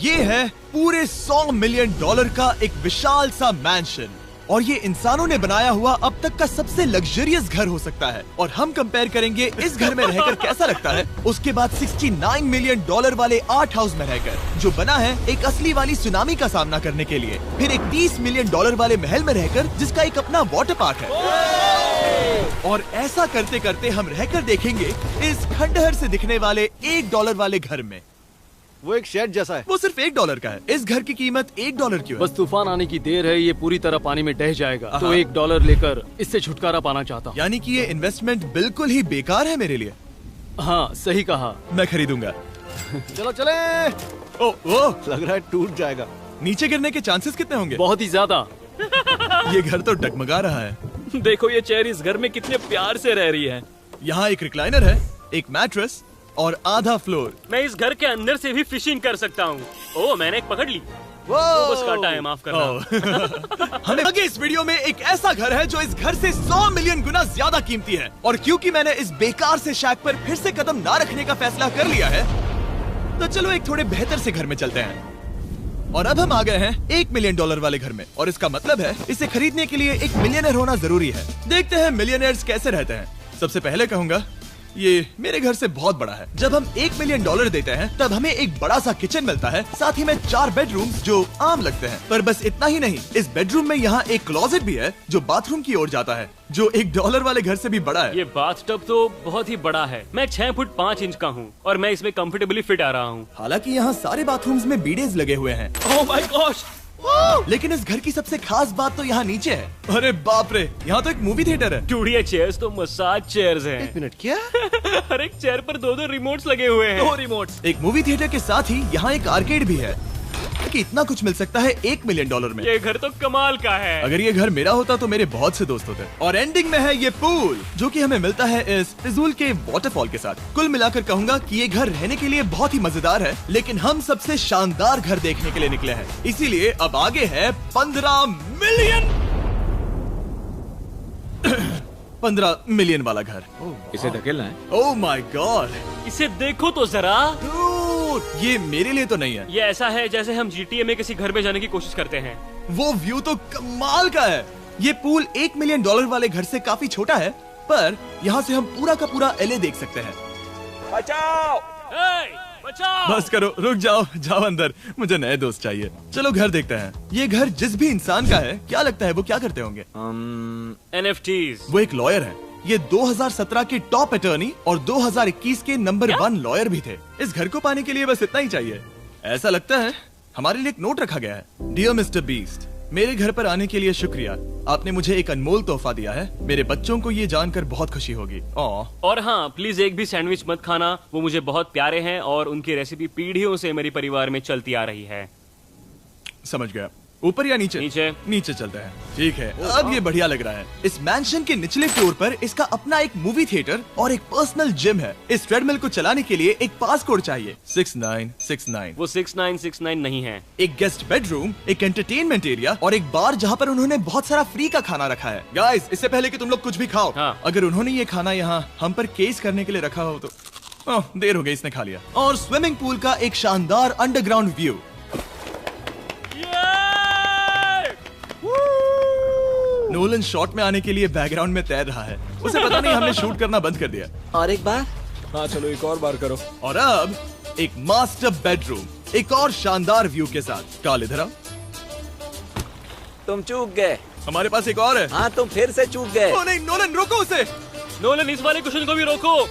ये है पूरे $100 मिलियन का एक विशाल सा मैंशन, और ये इंसानों ने बनाया हुआ अब तक का सबसे लग्जरियस घर हो सकता है। और हम कंपेयर करेंगे इस घर में रहकर कैसा लगता है उसके बाद $69 मिलियन वाले आर्ट हाउस में रहकर, जो बना है एक असली वाली सुनामी का सामना करने के लिए। फिर एक $30 मिलियन वाले महल में रहकर जिसका एक अपना वाटर पार्क है। और ऐसा करते करते हम रहकर देखेंगे इस खंडहर से दिखने वाले $1 वाले घर में। वो एक शेड जैसा है। वो सिर्फ $1 का है। इस घर की कीमत $1 क्यों है? बस तूफान आने की देर है, ये पूरी तरह पानी में ढह जाएगा, तो $1 लेकर इससे छुटकारा पाना चाहता हूँ। यानी कि ये इन्वेस्टमेंट बिल्कुल ही बेकार है मेरे लिए। हाँ सही कहा। मैं खरीदूंगा। चलो चले। ओ, लग रहा है टूट जाएगा। नीचे गिरने के चांसेस कितने होंगे? बहुत ही ज्यादा। ये घर तो डगमगा रहा है। देखो ये चेयर इस घर में कितने प्यार से रह रही है। यहाँ एक रिक्लाइनर है, एक मैट्रेस और आधा फ्लोर। मैं इस घर के अंदर से भी फिशिंग कर सकता हूँ। ओह मैंने एक पकड़ ली। बस काटा है, माफ करना। हमें आगे इस वीडियो में एक ऐसा घर है जो इस घर से 100 मिलियन गुना ज्यादा कीमती है। और क्योंकि मैंने इस बेकार से शैक पर फिर से कदम ना रखने का फैसला कर लिया है, तो चलो एक थोड़े बेहतर से घर में चलते हैं। और अब हम आ गए हैं $1 मिलियन वाले घर में, और इसका मतलब है इसे खरीदने के लिए एक मिलियनर होना जरूरी है। देखते हैं मिलियनर्स कैसे रहते हैं। सबसे पहले कहूंगा ये मेरे घर से बहुत बड़ा है। जब हम $1 मिलियन देते हैं तब हमें एक बड़ा सा किचन मिलता है, साथ ही में 4 बेडरूम जो आम लगते हैं। पर बस इतना ही नहीं, इस बेडरूम में यहाँ एक क्लोजेट भी है जो बाथरूम की ओर जाता है, जो $1 वाले घर से भी बड़ा है। ये बाथटब तो बहुत ही बड़ा है। मैं 6 फुट 5 इंच का हूँ और मैं इसमें कंफर्टेबली फिट आ रहा हूँ। हालांकि यहाँ सारे बाथरूम्स में बीडेज लगे हुए हैं। Oh my gosh! लेकिन इस घर की सबसे खास बात तो यहाँ नीचे है। अरे बाप रे, यहाँ तो एक मूवी थिएटर है। टूडिया चेयर्स तो मसाज चेयर्स हैं। 1 मिनट क्या? हर एक चेयर पर 2-2 रिमोट्स लगे हुए हैं। 2 रिमोट्स। एक मूवी थिएटर के साथ ही यहाँ एक आर्केड भी है। कि इतना कुछ मिल सकता है $1 मिलियन में। ये घर तो कमाल का है। अगर ये घर मेरा होता तो मेरे बहुत से दोस्त होते। और एंडिंग में है ये पूल, जो कि हमें मिलता है इस फिजूल के वाटरफॉल के साथ। कुल मिलाकर कहूंगा कि ये घर रहने के लिए बहुत ही मजेदार है, लेकिन हम सबसे शानदार घर देखने के लिए निकले हैं, इसीलिए अब आगे है 15 मिलियन वाला घर। इसे धकेलना है। ओह माय गॉड, इसे देखो तो जरा। ये मेरे लिए तो नहीं है। ये ऐसा है जैसे हम GTA में किसी घर में जाने की कोशिश करते हैं। वो व्यू तो कमाल का है। ये पूल $1 मिलियन वाले घर से काफी छोटा है, पर यहाँ से हम पूरा का पूरा LA देख सकते हैं। बचाओ! बचाओ! बस करो, रुक जाओ, जाओ अंदर, मुझे नए दोस्त चाहिए। चलो घर देखते हैं। ये घर जिस भी इंसान का है, क्या लगता है वो क्या करते होंगे? NFTs। वो एक लॉयर है। ये 2017 के टॉप अटर्नी और 2021 के नंबर 1 लॉयर भी थे। इस घर को पाने के लिए बस इतना ही चाहिए। ऐसा लगता है हमारे लिए एक नोट रखा गया है। डियर मिस्टर बीस्ट, मेरे घर पर आने के लिए शुक्रिया। आपने मुझे एक अनमोल तोहफा दिया है। मेरे बच्चों को ये जानकर बहुत खुशी होगी। और हाँ, प्लीज एक भी सैंडविच मत खाना, वो मुझे बहुत प्यारे हैं और उनकी रेसिपी पीढ़ियों से मेरे परिवार में चलती आ रही है। समझ गया। ऊपर या नीचे? नीचे चलते हैं। ठीक है, अब ये बढ़िया लग रहा है। इस मैंशन के निचले फ्लोर पर इसका अपना एक मूवी थिएटर और एक पर्सनल जिम है। इस ट्रेडमिल को चलाने के लिए एक पास कोड चाहिए, 6969। वो 6969 नहीं है। एक गेस्ट बेडरूम, एक एंटरटेनमेंट एरिया और एक बार जहाँ पर उन्होंने बहुत सारा फ्री का खाना रखा है। गाइस, इससे पहले कि तुम लोग कुछ भी खाओ, अगर उन्होंने ये खाना यहाँ हम पर केस करने के लिए रखा हो तो देर हो गई, इसने खा लिया। और स्विमिंग पूल का एक शानदार अंडरग्राउंड व्यू। नोलन शॉट में आने के लिए बैकग्राउंड में तैर रहा है। उसे पता नहीं हमने शूट करना बंद कर दिया। और एक बार? हाँ चलो एक और बार करो। और अब एक मास्टर बेडरूम, एक और शानदार व्यू के साथ। काल इधर आओ। तुम चूक गए। हमारे पास एक और है। हाँ तुम फिर से चूक गए। ओ नहीं, नोलन रोको उसे। नोलन, इस वाले क्वेश्चन को भी रोको।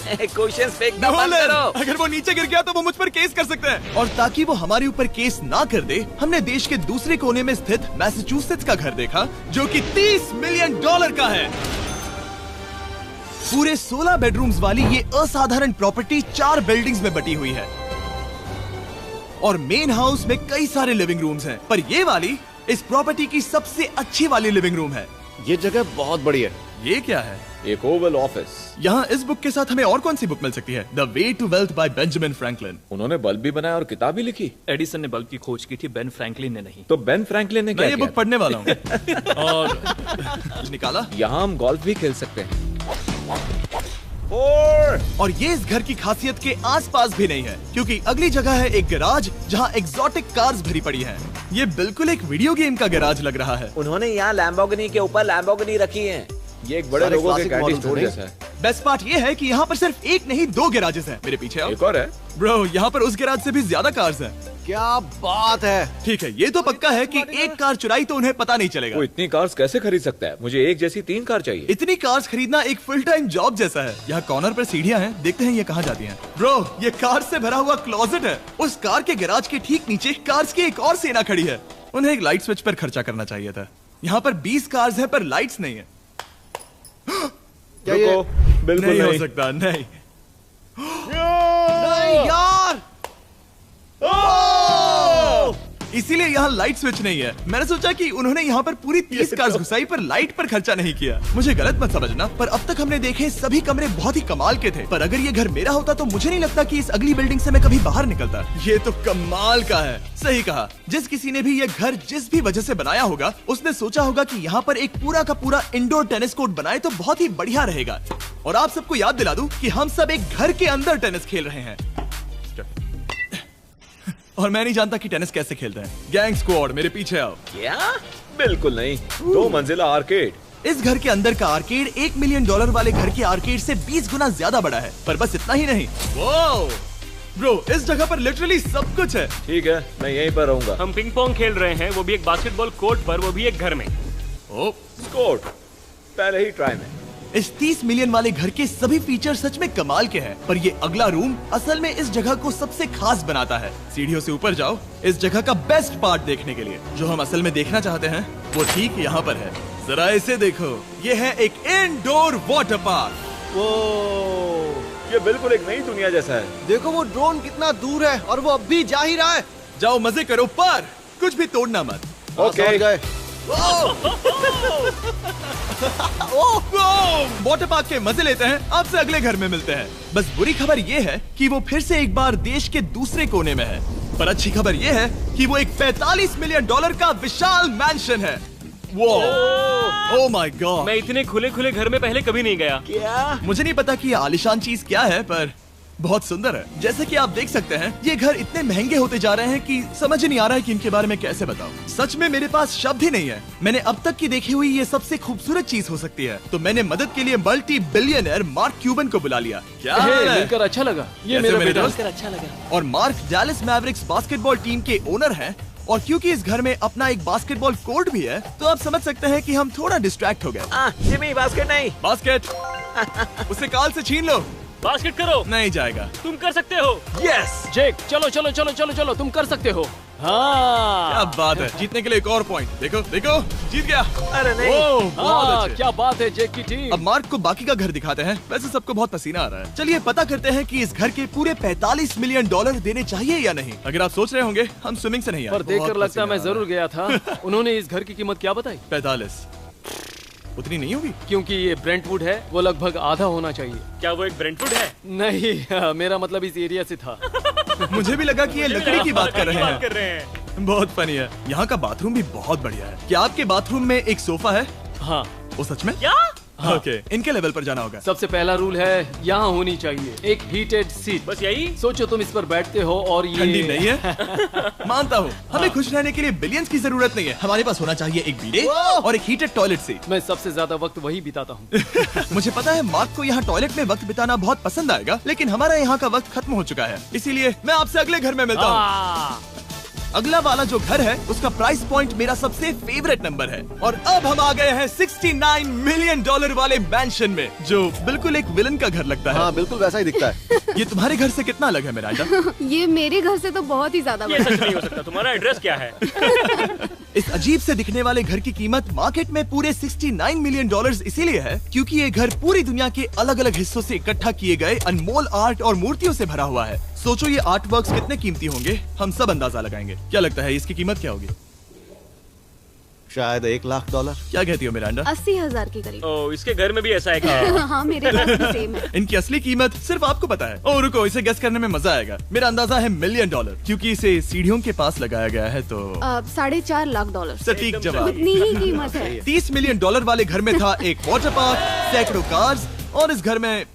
क्वेश्चन फेंकना बंद करो। अगर वो नीचे गिर गया तो वो मुझ पर केस कर सकते हैं। और ताकि वो हमारे ऊपर केस ना कर दे, हमने देश के दूसरे कोने में स्थित मैसाचुसेट्स का घर देखा, जो कि $30 मिलियन का है। पूरे 16 बेडरूम्स वाली ये असाधारण प्रॉपर्टी 4 बिल्डिंग्स में बटी हुई है और मेन हाउस में कई सारे लिविंग रूम्स हैं, पर ये वाली इस प्रॉपर्टी की सबसे अच्छी वाली लिविंग रूम है। ये जगह बहुत बड़ी है। ये क्या है? एक ओवल ऑफिस। यहाँ इस बुक के साथ हमें और कौन सी बुक मिल सकती है? The way to wealth by Benjamin Franklin. उन्होंने बल्ब भी बनाया और किताब भी लिखी। एडिसन ने बल्ब की खोज की थी, बेन फ्रैंकलिन ने नहीं। तो बेन फ्रैंकलिन ने क्या किया? मैं ये बुक पढ़ने वाला हूँ। और निकाला। यहाँ हम गोल्फ भी खेल सकते हैं। More! और ये इस घर की खासियत के आसपास भी नहीं है, क्योंकि अगली जगह है एक गैराज जहाँ एग्जॉटिक कार्स भरी पड़ी हैं। ये बिल्कुल एक वीडियो गेम का गैराज लग रहा है। उन्होंने यहाँ लैम्बोर्गिनी के ऊपर लैम्बोर्गिनी रखी है। ये एक बड़े सारे लोगों के classic कैंडी models स्टोर हैं, जैसा है। बेस्ट पार्ट ये है कि यहाँ पर सिर्फ एक नहीं 2 गैराजेस हैं। मेरे पीछे आओ। एक और है। ब्रो, यहाँ पर उस गैराज से भी ज्यादा कार्स हैं। क्या बात है। ठीक है, ये तो पक्का है कि एक कार चुराई तो उन्हें पता नहीं चलेगा। वो इतनी कार्स कैसे खरीद सकता है? मुझे एक जैसी 3 कार चाहिए। इतनी कार्स खरीदना एक फुल टाइम जॉब जैसा है। यहाँ कॉर्नर पर सीढ़ियाँ हैं, देखते हैं ये कहाँ जाती हैं। ब्रो, ये कार से भरा हुआ क्लोजेट है। उस कार के गैराज के ठीक नीचे कार्स की एक और सेना खड़ी है। उन्हें एक लाइट स्विच पर खर्चा करना चाहिए था। यहाँ पर 20 कार्स हैं पर लाइट्स नहीं है। रुको, बिल्कुल नहीं हो नहीं। सकता, नहीं। नहीं यार। इसीलिए यहाँ लाइट स्विच नहीं है। मैंने सोचा कि उन्होंने यहाँ पर पूरी 30 कार्स घुसाई पर लाइट पर खर्चा नहीं किया। मुझे गलत मत समझना, पर अब तक हमने देखे सभी कमरे बहुत ही कमाल के थे। पर अगर ये घर मेरा होता तो मुझे नहीं लगता कि इस अगली बिल्डिंग से मैं कभी बाहर निकलता। ये तो कमाल का है। सही कहा। जिस किसी ने भी ये घर जिस भी वजह से बनाया होगा, उसने सोचा होगा कि यहाँ पर एक पूरा का पूरा इंडोर टेनिस कोर्ट बनाए तो बहुत ही बढ़िया रहेगा। और आप सबको याद दिला दूं कि हम सब एक घर के अंदर टेनिस खेल रहे हैं। और मैं नहीं जानता कि टेनिस कैसे खेलते हैं। गैंग स्क्वाड, मेरे पीछे आओ। क्या? बिल्कुल नहीं। 2 मंजिला आर्केड। इस घर के अंदर का आर्केड $1 मिलियन वाले घर के आर्केड से 20 गुना ज्यादा बड़ा है। पर बस इतना ही नहीं। वाओ! ब्रो, इस जगह पर लिटरली सब कुछ है। ठीक है, मैं यहीं पर रहूंगा। हम पिंग पोंग खेल रहे हैं, वो भी एक बास्केटबॉल कोर्ट पर, वो भी एक घर में। ओ, स्कोर पहले ही ट्राई में। इस 30 मिलियन वाले घर के सभी फीचर सच में कमाल के हैं। पर ये अगला रूम असल में इस जगह को सबसे खास बनाता है। सीढ़ियों से ऊपर जाओ इस जगह का बेस्ट पार्ट देखने के लिए। जो हम असल में देखना चाहते हैं वो ठीक यहाँ पर है। जरा इसे देखो, ये है एक इंडोर वाटर पार्क। वो ये बिल्कुल एक नई दुनिया जैसा है। देखो वो ड्रोन कितना दूर है और वो अब भी जा ही रहा है। जाओ मजे करो, पर कुछ भी तोड़ना मत। ओके। समझ गए। वाटर पार्क के मजे लेते हैं। आपसे अगले घर में मिलते हैं। बस बुरी खबर ये है कि वो फिर से एक बार देश के दूसरे कोने में है। पर अच्छी खबर ये है कि वो एक $45 मिलियन का विशाल मैंशन है। Oh my God! मैं इतने खुले खुले घर में पहले कभी नहीं गया। क्या? मुझे नहीं पता कि ये आलीशान चीज क्या है, पर बहुत सुंदर है। जैसे कि आप देख सकते हैं, ये घर इतने महंगे होते जा रहे हैं कि समझ नहीं आ रहा है कि इनके बारे में कैसे बताऊं। सच में मेरे पास शब्द ही नहीं है। मैंने अब तक की देखी हुई ये सबसे खूबसूरत चीज हो सकती है। तो मैंने मदद के लिए मल्टी बिलियनर मार्क क्यूबन को बुला लिया। क्या हे, हाल है? मिलकर अच्छा लगा। ये कैसे मेरा मेरे बेटा। दोस्त? अच्छा लगा। और mark Dallas Mavericks basketball team के ओनर हैं। और क्योंकि इस घर में अपना एक बास्केटबॉल कोर्ट भी है, तो आप समझ सकते हैं कि हम थोड़ा डिस्ट्रैक्ट हो गए। जिमी, बास्केट नहीं। बास्केट उसे काल से छीन लो। बास्केट करो, नहीं जाएगा। तुम कर सकते हो। यस! जेक, चलो चलो चलो चलो चलो, तुम कर सकते हो। हाँ क्या बात है। जीतने के लिए एक और पॉइंट। देखो देखो, जीत गया। अरे नहीं। ओह, बहुत हाँ, अच्छे। क्या बात है जेक की टीम। अब मार्क को बाकी का घर दिखाते हैं। वैसे सबको बहुत पसीना आ रहा है। चलिए पता करते हैं कि इस घर के पूरे $45 मिलियन देने चाहिए या नहीं। अगर आप सोच रहे होंगे हम स्विमिंग से नहीं आए। पर देखकर बहुत लगता है मैं पसीना आ जरूर गया था। उन्होंने इस घर की कीमत क्या बताई? रहा है। 45 उतनी नहीं होगी। क्योंकि ये ब्रेंटवुड है, वो लगभग आधा होना चाहिए। क्या वो एक ब्रेंटवुड है? नहीं, मेरा मतलब इस एरिया से था। मुझे भी लगा कि ये लकड़ी की बात कर रहे बात कर हैं। रहे हैं। बहुत फनी है। यहाँ का बाथरूम भी बहुत बढ़िया है। क्या आपके बाथरूम में एक सोफा है? हाँ, वो सच में? क्या? ओके, इनके लेवल पर जाना होगा। सबसे पहला रूल है यहाँ होनी चाहिए एक हीटेड सीट। बस यही? सोचो तुम इस पर बैठते हो और ये ठंडी नहीं है। मानता हूँ, हमें खुश रहने के लिए बिलियंस की जरूरत नहीं है। हमारे पास होना चाहिए एक बीडे और एक हीटेड टॉयलेट सीट। मैं सबसे ज्यादा वक्त वही बिताता हूँ। मुझे पता है मार्क को यहाँ टॉयलेट में वक्त बिताना बहुत पसंद आएगा, लेकिन हमारा यहाँ का वक्त खत्म हो चुका है। इसीलिए मैं आपसे अगले घर में मिलता हूँ। अगला वाला जो घर है उसका प्राइस पॉइंट मेरा सबसे फेवरेट नंबर है। और अब हम आ गए हैं $69 मिलियन वाले मैंशन में, जो बिल्कुल एक विलन का घर लगता है। हाँ बिल्कुल वैसा ही दिखता है। ये तुम्हारे घर से कितना अलग है मिरांडा? ये मेरे घर से तो बहुत ही ज्यादा ये बड़ा सच नहीं हो सकता। तुम्हारा एड्रेस क्या है? इस अजीब से दिखने वाले घर की कीमत मार्केट में पूरे $69 मिलियन इसीलिए है क्योंकि ये घर पूरी दुनिया के अलग अलग हिस्सों से इकट्ठा किए गए अनमोल आर्ट और मूर्तियों से भरा हुआ है। सोचो ये आर्ट वर्क्स कितने कीमती होंगे, हम सब अंदाजा लगाएंगे। क्या लगता है इसकी कीमत क्या होगी? शायद $1 लाख। क्या कहती हो मिरांडा? 80,000 के करीब। ओ, इसके घर में भी ऐसा है क्या? हाँ मेरे पास भी सेम है। इनकी असली कीमत सिर्फ आपको पता है। ओह रुको, इसे गेस करने में मजा आएगा। मेरा अंदाजा है $1 मिलियन, क्योंकि इसे सीढ़ियों के पास लगाया गया है। तो $4.5 लाख। सटीक जवाब। उतनी ही कीमत है। $30 मिलियन वाले घर में था एक वाटर पार्क, सैकड़ों कार्स और इस घर में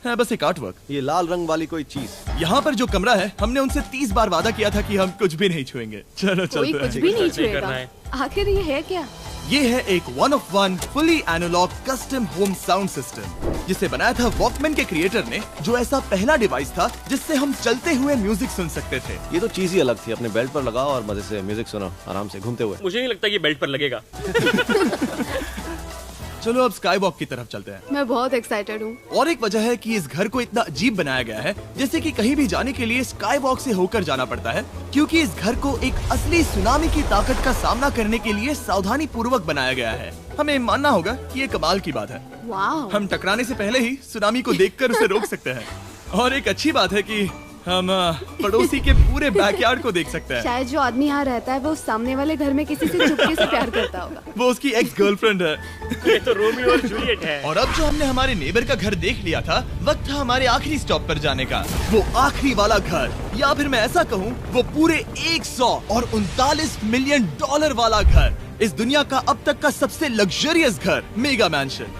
है बस एक आर्टवर्क। ये लाल रंग वाली कोई चीज। यहाँ पर जो कमरा है, हमने उनसे 30 बार वादा किया था कि हम कुछ भी नहीं छुएंगे। चलो कोई चलते कुछ हैं। भी नहीं करना छुएगा। है। आखिर ये है क्या? ये है एक 1 of 1 fully analog custom home sound system, जिसे बनाया था वॉकमैन के क्रिएटर ने, जो ऐसा पहला डिवाइस था जिससे हम चलते हुए म्यूजिक सुन सकते थे। ये तो चीज ही अलग थी। अपने बेल्ट पर लगाओ और मजे से म्यूजिक सुनो आराम से घूमते हुए। मुझे नहीं लगता ये बेल्ट पर लगेगा। चलो अब स्काई वॉक की तरफ चलते हैं। मैं बहुत एक्साइटेड हूँ। और एक वजह है कि इस घर को इतना अजीब बनाया गया है, जैसे कि कहीं भी जाने के लिए स्काई वॉक से होकर जाना पड़ता है, क्योंकि इस घर को एक असली सुनामी की ताकत का सामना करने के लिए सावधानी पूर्वक बनाया गया है। हमें मानना होगा कि ये कमाल की बात है। वाह। हम टकराने से पहले ही सुनामी को देखकर उसे रोक सकते हैं। और एक अच्छी बात है कि हम पड़ोसी के पूरे बैकयार्ड को देख सकते हैं। शायद जो आदमी यहाँ रहता है वो उस सामने वाले घर में किसी से चुपके से प्यार करता होगा। वो उसकी एक्स गर्लफ्रेंड है। ये तो रोमियो और जूलियट है। और अब जो हमने हमारे नेबर का घर देख लिया था, वक्त था हमारे आखिरी स्टॉप पर जाने का। वो आखिरी वाला घर, या फिर मैं ऐसा कहूँ, वो पूरे 139 मिलियन डॉलर वाला घर। इस दुनिया का अब तक का सबसे लग्जरियस घर, मेगा मैंशन।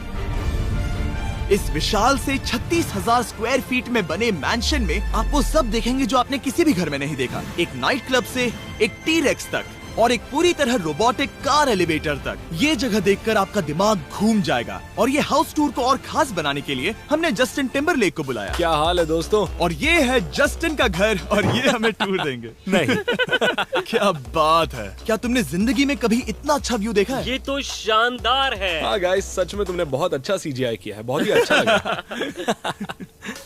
इस विशाल से 36,000 स्क्वायर फीट में बने मैंशन में आप वो सब देखेंगे जो आपने किसी भी घर में नहीं देखा। एक नाइट क्लब से एक टी-रेक्स तक और एक पूरी तरह रोबोटिक कार एलिवेटर तक। ये जगह देखकर आपका दिमाग घूम जाएगा। और ये हाउस टूर को और खास बनाने के लिए हमने जस्टिन टिम्बरलेक को बुलाया। क्या हाल है दोस्तों? और ये है जस्टिन का घर और ये हमें टूर देंगे। नहीं। क्या बात है! क्या तुमने जिंदगी में कभी इतना अच्छा व्यू देखा है? ये तो शानदार है। हाँ गाइस, सच में तुमने बहुत अच्छा CGI किया है। बहुत ही अच्छा लगा।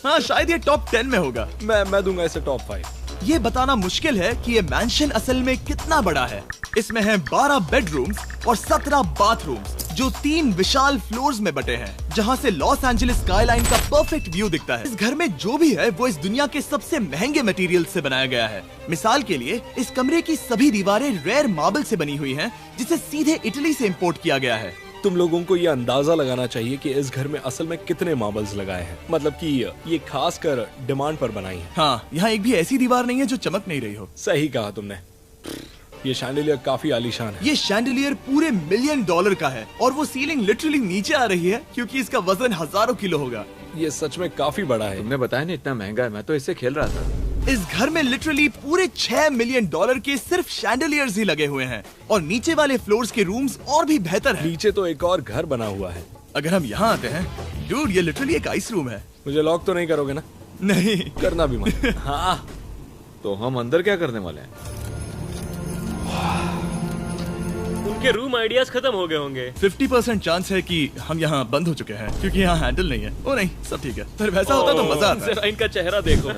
हाँ, शायद ये टॉप 10 में होगा। मैं दूंगा इसे टॉप 5। ये बताना मुश्किल है कि ये मैंशन असल में कितना बड़ा है। इसमें है 12 बेडरूम्स और 17 बाथरूम्स, जो 3 विशाल फ्लोर्स में बटे हैं, जहां से लॉस एंजलिस स्काईलाइन का परफेक्ट व्यू दिखता है। इस घर में जो भी है वो इस दुनिया के सबसे महंगे मटेरियल से बनाया गया है। मिसाल के लिए, इस कमरे की सभी दीवारें रेयर मार्बल से बनी हुई हैं, जिसे सीधे इटली से इंपोर्ट किया गया है। तुम लोगों को ये अंदाजा लगाना चाहिए कि इस घर में असल में कितने मार्बल्स लगाए हैं। मतलब कि ये खास कर डिमांड पर बनाई है। हाँ, यहाँ एक भी ऐसी दीवार नहीं है जो चमक नहीं रही हो। सही कहा तुमने। ये शैंडिलियर काफी आलीशान है। ये शैंडिलियर पूरे $1 मिलियन का है और वो सीलिंग लिटरली नीचे आ रही है, क्योंकि इसका वजन हजारों किलो होगा। ये सच में काफी बड़ा है। तुमने बताया ना इतना महंगा है, मैं तो इससे खेल रहा था। इस घर में लिटरली पूरे $6 मिलियन के सिर्फ शैंडिलियर्स ही लगे हुए हैं। और नीचे वाले फ्लोर्स के रूम्स और भी बेहतर हैं। नीचे तो एक और घर बना हुआ है। अगर हम यहाँ आते हैं, डूड, ये लिटरली एक आइस रूम है। मुझे लॉक तो नहीं करोगे ना? नहीं। करना भी मत। हाँ, तो हम अंदर क्या करने वाले हैं? उनके रूम आइडियाज खत्म हो गए होंगे। 50% चांस है कि हम यहाँ बंद हो चुके हैं, क्योंकि यहाँ हैंडल नहीं है। ओ नहीं, सब ठीक है। पर वैसा होता तो मजा आता। जरा इनका चेहरा देखो।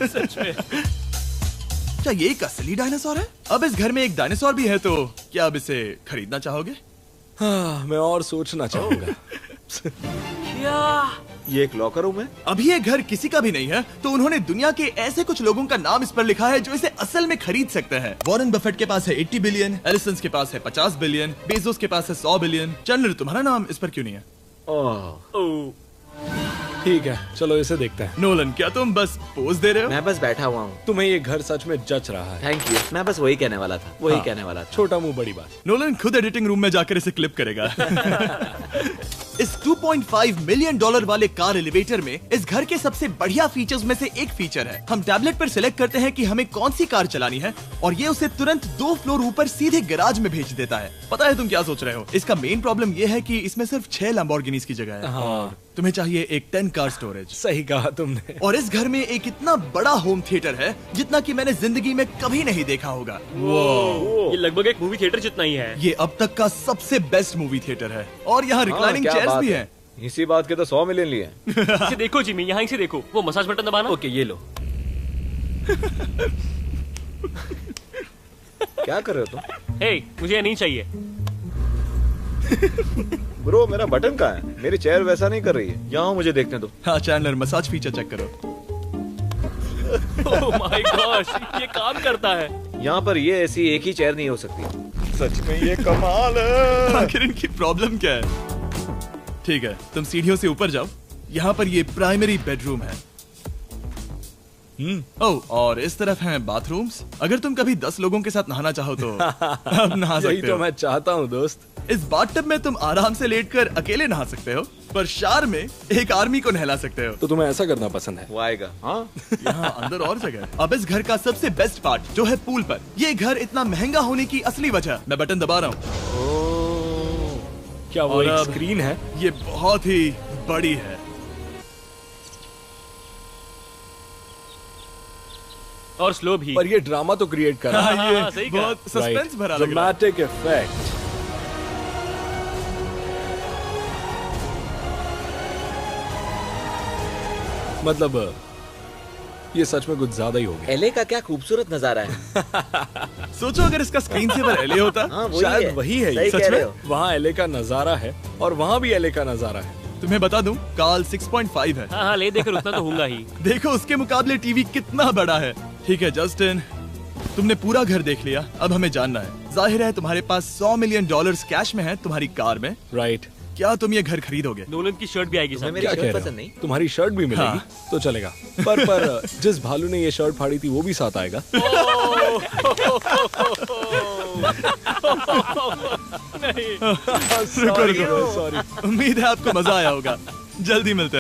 सच में। क्या ये एक असली डायनासोर है? अब इस घर में एक डायनासोर भी है, तो क्या अब इसे खरीदना चाहोगे? हाँ, मैं और सोचना चाहूंगा। ये एक लॉकर रूम है? अभी ये घर किसी का भी नहीं है, तो उन्होंने दुनिया के ऐसे कुछ लोगों का नाम इस पर लिखा है जो इसे असल में खरीद सकते हैं। वॉरेन बफेट के पास है 80 बिलियन, एलिसन के पास है 50 बिलियन, बेजोस के पास है 100 बिलियन। चंद्र, तुम्हारा नाम इस पर क्यों नहीं है? ओह, ठीक है, चलो इसे देखते हैं। नोलन, क्या तुम बस पोज दे रहे हो? मैं बस बैठा हुआ हूँ। तुम्हें ये घर सच में जच रहा है। Thank you. मैं बस वही कहने वाला था। वही कहने वाला था। छोटा मुंह बड़ी बात। नोलन खुद एडिटिंग रूम में जाकर इसे क्लिप करेगा। इस $2.5 मिलियन वाले कार एलिवेटर में इस घर के सबसे बढ़िया फीचर्स में से एक फीचर है। हम टैबलेट पर सिलेक्ट करते हैं कि हमें कौन सी कार चलानी है और ये उसे तुरंत 2 फ्लोर ऊपर सीधे गैराज में भेज देता है। पता है तुम क्या सोच रहे हो? इसका मेन प्रॉब्लम ये है कि इसमें सिर्फ 6 लैम्बोर्गिनीज की जगह है। हाँ। तुम्हें चाहिए एक 10 कार स्टोरेज। सही कहा तुमने। और इस घर में एक इतना बड़ा होम थिएटर है जितना कि मैंने जिंदगी में कभी नहीं देखा होगा। ये लगभग एक मूवी थिएटर जितना ही है। ये अब तक का सबसे बेस्ट मूवी थिएटर है और यहाँ रिक्लाइनिंग क्या चेयर्स बात भी है। हैं। इसी बात के तो 100 मिलियन लिए हैं। इसे देखो जिमी, यहाँ इसे देखो। वो मसाज बटन दबाना। ओके, ये लो। क्या कर रहे हो तुम? हे, मुझे ये नहीं चाहिए। ब्रो, मेरा बटन कहाँ है? मेरी चेयर वैसा नहीं कर रही है। यहाँ मुझे देखने दो। हाँ चैंडलर, मसाज फीचर चेक करो। ओह माय गॉश, ये काम करता है। यहाँ पर ये ऐसी एक ही चेयर नहीं हो सकती। सच में ये कमाल है। आखिर इनकी प्रॉब्लम क्या है? ठीक है, तुम सीढ़ियों से ऊपर जाओ। यहाँ पर ये प्राइमरी बेडरूम है। ओह, और इस तरफ हैं बाथरूम्स। अगर तुम कभी 10 लोगों के साथ नहाना चाहो तो अब नहा यही सकते तो हो। मैं चाहता हूँ दोस्त। इस बाथटब में तुम आराम से लेटकर अकेले नहा सकते हो, पर शार में एक आर्मी को नहला सकते हो। तो तुम्हें ऐसा करना पसंद है? वो आएगा। हाँ यहाँ अंदर और जगह है। अब इस घर का सबसे बेस्ट पार्ट जो है पूल पर। ये घर इतना महंगा होने की असली वजह, मैं बटन दबा रहा हूँ। क्या वो और एक अब स्क्रीन है? ये बहुत ही बड़ी है। और स्लो भी। पर ये ड्रामा तो क्रिएट कर रहा है। हाँ, ये सही कहा। बहुत सस्पेंस भरा लग रहा है। Dramatic effect. मतलब ये सच में कुछ ज्यादा ही हो गया। एलए का क्या खूबसूरत नजारा है। सोचो अगर इसका स्क्रीन सेवर एलए होता। हाँ वही शायद है। वही है ये। सही सच कह में? रहे हो। वहाँ एलए का नजारा है और वहाँ भी एलए का नजारा है। तुम्हें बता दूं, काल 6.5 है। हाँ हाँ, ले देकर उतना तो होगा ही। देखो उसके मुकाबले टीवी कितना बड़ा है। ठीक है जस्टिन, तुमने पूरा घर देख लिया, अब हमें जानना है। जाहिर है तुम्हारे पास $100 मिलियन कैश में है तुम्हारी कार में। राइट। क्या तुम ये घर खरीदोगे? नोलन की शर्ट भी आएगी तुम्हें साथ। मेरी क्या कह शर्ट रहे पसंद हो? नहीं? तुम्हारी शर्ट भी मिलेगी तो चलेगा। पर जिस भालू ने ये शर्ट फाड़ी थी वो भी साथ आएगा। शुक्र करो। सॉरी। उम्मीद है आपको मजा आया होगा। जल्दी मिलते हैं।